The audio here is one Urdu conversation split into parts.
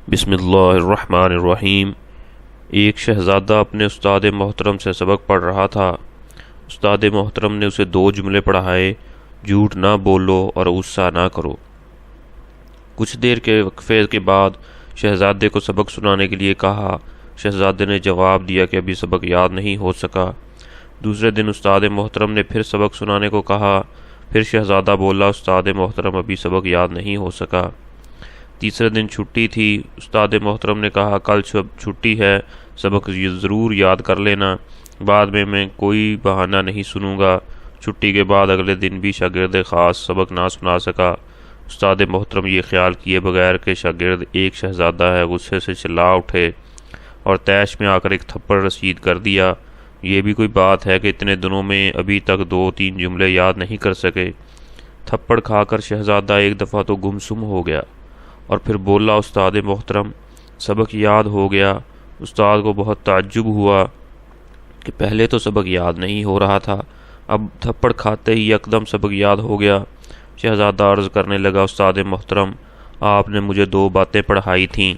بسم اللہ الرحمن الرحیم۔ ایک شہزادہ اپنے استاد محترم سے سبق پڑھ رہا تھا۔ استاد محترم نے اسے 2 جملے پڑھائے: جھوٹ نہ بولو اور غصہ نہ کرو۔ کچھ دیر کے وقفے کے بعد شہزادے کو سبق سنانے کے لیے کہا۔ شہزادے نے جواب دیا کہ ابھی سبق یاد نہیں ہو سکا۔ دوسرے دن استاد محترم نے پھر سبق سنانے کو کہا۔ پھر شہزادہ بولا، استاد محترم ابھی سبق یاد نہیں ہو سکا۔ تیسرے دن چھٹی تھی۔ استاد محترم نے کہا، کل چھٹی ہے، سبق ضرور یاد کر لینا، بعد میں کوئی بہانہ نہیں سنوں گا۔ چھٹی کے بعد اگلے دن بھی شاگرد خاص سبق نہ سنا سکا۔ استاد محترم یہ خیال کیے بغیر کہ شاگرد ایک شہزادہ ہے، غصے سے چلا اٹھے اور طیش میں آ کر ایک تھپڑ رسید کر دیا۔ یہ بھی کوئی بات ہے کہ اتنے دنوں میں ابھی تک 2-3 جملے یاد نہیں کر سکے۔ تھپڑ کھا کر شہزادہ ایک دفعہ تو گمسم ہو گیا اور پھر بولا، استاد محترم سبق یاد ہو گیا۔ استاد کو بہت تعجب ہوا کہ پہلے تو سبق یاد نہیں ہو رہا تھا، اب تھپڑ کھاتے ہی یکدم سبق یاد ہو گیا۔ شہزادہ عرض کرنے لگا، استاد محترم آپ نے مجھے 2 باتیں پڑھائی تھیں،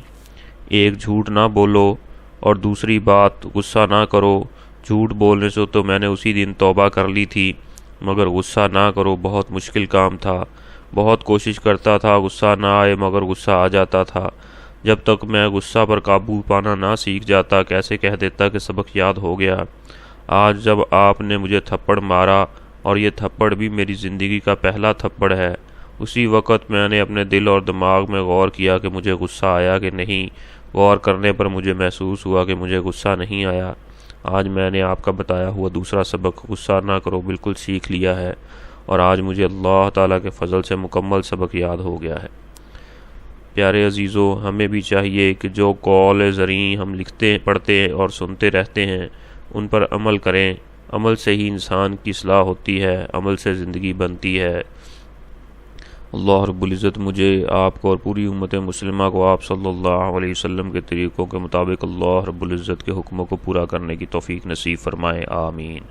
ایک جھوٹ نہ بولو اور دوسری بات غصہ نہ کرو۔ جھوٹ بولنے سے تو میں نے اسی دن توبہ کر لی تھی، مگر غصہ نہ کرو بہت مشکل کام تھا۔ بہت کوشش کرتا تھا غصہ نہ آئے، مگر غصہ آ جاتا تھا۔ جب تک میں غصہ پر قابو پانا نہ سیکھ جاتا، کیسے کہہ دیتا کہ سبق یاد ہو گیا۔ آج جب آپ نے مجھے تھپڑ مارا، اور یہ تھپڑ بھی میری زندگی کا پہلا تھپڑ ہے، اسی وقت میں نے اپنے دل اور دماغ میں غور کیا کہ مجھے غصہ آیا کہ نہیں۔ غور کرنے پر مجھے محسوس ہوا کہ مجھے غصہ نہیں آیا۔ آج میں نے آپ کا بتایا ہوا دوسرا سبق، غصہ نہ کرو، بالکل سیکھ لیا ہے، اور آج مجھے اللہ تعالیٰ کے فضل سے مکمل سبق یاد ہو گیا ہے۔ پیارے عزیزو، ہمیں بھی چاہیے کہ جو قول زریں ہم لکھتے، پڑھتے اور سنتے رہتے ہیں، ان پر عمل کریں۔ عمل سے ہی انسان کی اصلاح ہوتی ہے، عمل سے زندگی بنتی ہے۔ اللہ رب العزت مجھے، آپ کو اور پوری امت مسلمہ کو آپ صلی اللہ علیہ وسلم کے طریقوں کے مطابق اللہ رب العزت کے حکموں کو پورا کرنے کی توفیق نصیب فرمائے، آمین۔